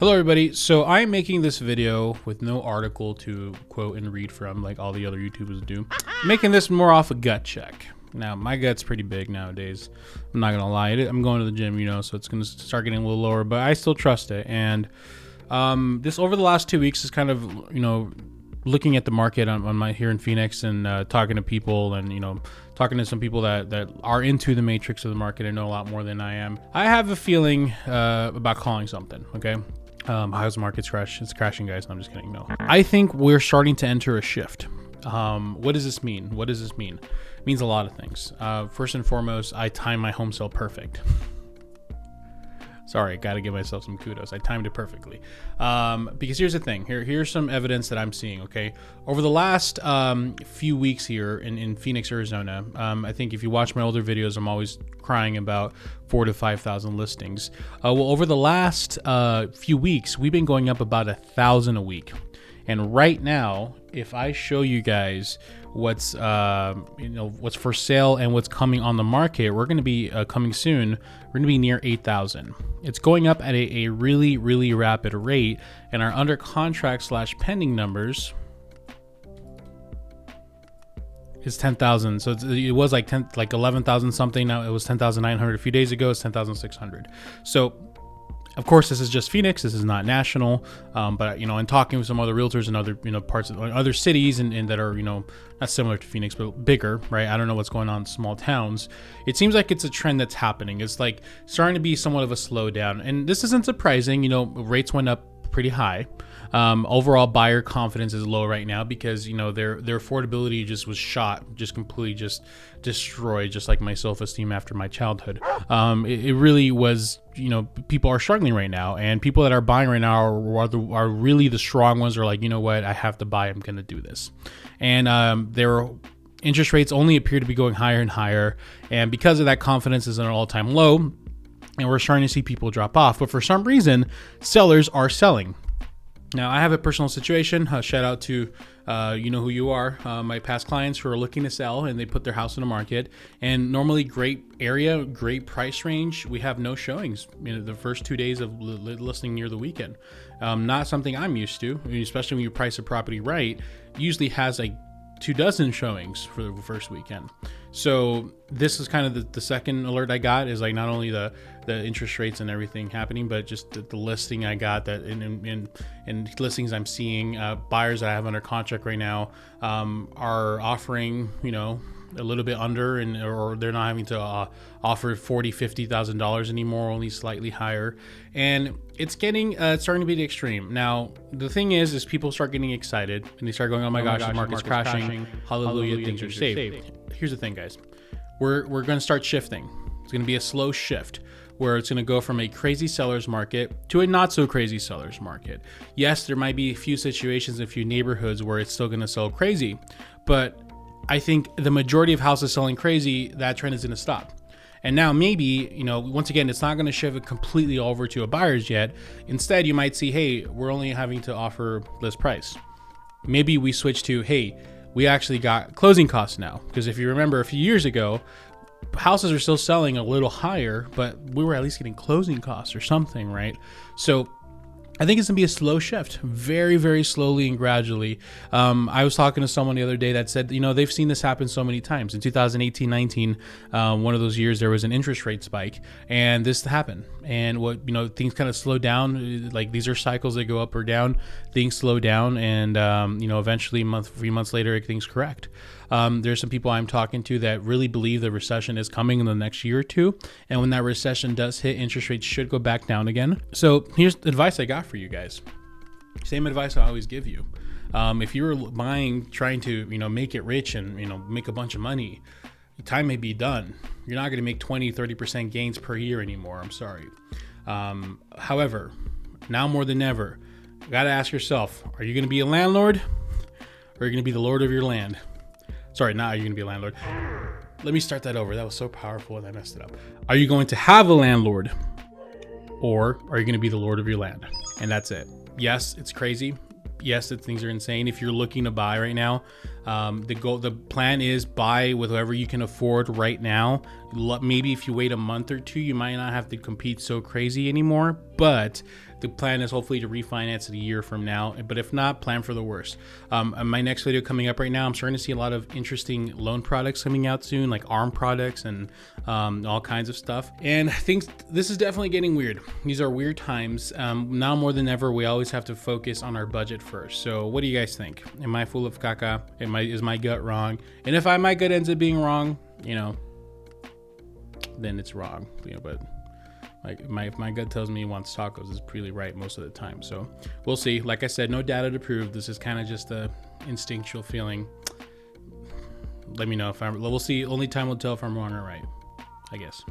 Hello everybody, so I'm making this video with no article to quote and read from like all the other YouTubers do. I'm making this more off a gut check. Now, my gut's pretty big nowadays. I'm not gonna lie, I'm going to the gym, so it's gonna start getting a little lower, but I still trust it. And this over the last 2 weeks is kind of, looking at the market on my here in Phoenix and talking to people and, talking to some people that are into the matrix of the market and know a lot more than I am. I have a feeling about calling something, okay? How's the market's crash? It's crashing, guys. No, I'm just kidding. No, I think we're starting to enter a shift. What does this mean? What does this mean? It means a lot of things. First and foremost, I timed my home sale perfect. Sorry, got to give myself some kudos. I timed it perfectly. Because here's the thing. Here's some evidence that I'm seeing, okay? Over the last few weeks here in Phoenix, Arizona, I think if you watch my older videos, I'm always crying about 4,000 to 5,000 listings. Well, over the last few weeks, we've been going up about 1,000 a week. And right now, if I show you guys what's what's for sale and what's coming on the market, we're going to be coming soon. We're going to be near 8,000. It's going up at a really, really rapid rate, and our under contract / pending numbers is 10,000. So it was like 11,000 something. Now it was 10,900 a few days ago. It's 10,600. So of course, this is just Phoenix. This is not national. But in talking with some other realtors in other parts of other cities and that are not similar to Phoenix but bigger, right? I don't know what's going on in small towns. It seems like it's a trend that's happening. It's like starting to be somewhat of a slowdown, and this isn't surprising. Rates went up pretty high. Overall buyer confidence is low right now because their affordability just was completely destroyed, just like my self-esteem after my childhood. It really was. People are struggling right now, and people that are buying right now are really the strong ones. Are like, what, I have to buy, I'm gonna do this. And their interest rates only appear to be going higher and higher, and because of that, confidence is at an all-time low, and we're starting to see people drop off. But for some reason, sellers are selling. Now, I have a personal situation. Shout out to, who you are, my past clients who are looking to sell, and they put their house in the market. And normally, great area, great price range. We have no showings the first 2 days of listing near the weekend. Not something I'm used to, especially when you price a property right. Usually has like 24 showings for the first weekend. So this is kind of the second alert I got, is like not only the interest rates and everything happening, but just the listing I got that in listings I'm seeing, buyers that I have under contract right now are offering a little bit under, or they're not having to offer $40,000-$50,000 anymore, only slightly higher. And it's getting starting to be the extreme. Now the thing is people start getting excited and they start going, oh my gosh, the market's crashing, hallelujah, things are saved. Here's the thing, guys, we're going to start shifting. It's going to be a slow shift where it's going to go from a crazy seller's market to a not so crazy seller's market. Yes, there might be a few situations, a few neighborhoods where it's still going to sell crazy, but I think the majority of houses selling crazy, that trend is going to stop. And now maybe, once again, it's not going to shift it completely over to a buyer's yet. Instead, you might see, hey, we're only having to offer list price. Maybe we switch to, hey, we actually got closing costs now. Because if you remember a few years ago, houses are still selling a little higher, but we were at least getting closing costs or something, right? So I think it's gonna be a slow shift, very, very slowly and gradually. I was talking to someone the other day that said, they've seen this happen so many times. In 2018-19, one of those years, there was an interest rate spike, and this happened. And things kind of slow down. Like, these are cycles that go up or down. Things slow down, and eventually, a few months later, things correct. There's some people I'm talking to that really believe the recession is coming in the next year or two. And when that recession does hit, interest rates should go back down again. So here's the advice I got for you guys. Same advice I always give you. If you're buying, trying to, make it rich and, make a bunch of money, time may be done. You're not going to make 20-30% gains per year anymore. I'm sorry. However, now more than ever, you got to ask yourself, are you going to be a landlord, or are you going to be the lord of your land? Sorry, not are you going to be a landlord. Let me start that over. That was so powerful and I messed it up. Are you going to have a landlord, or are you going to be the lord of your land? And that's it. Yes, it's crazy. Yes, things are insane. If you're looking to buy right now, the plan is buy with whoever you can afford right now. Maybe if you wait a month or two, you might not have to compete so crazy anymore. But The plan is hopefully to refinance it a year from now, but if not, plan for the worst. My next video coming up right now, I'm starting to see a lot of interesting loan products coming out soon, like ARM products and all kinds of stuff. And I think this is definitely getting weird. These are weird times. Now more than ever, we always have to focus on our budget first. So what do you guys think? Am I full of caca? Is my gut wrong? And if my gut ends up being wrong, then it's wrong. But like if my gut tells me he wants tacos, it's pretty right most of the time. So we'll see. Like I said, no data to prove. This is kind of just a instinctual feeling. Let me know if we'll see. Only time will tell if I'm wrong or right, I guess.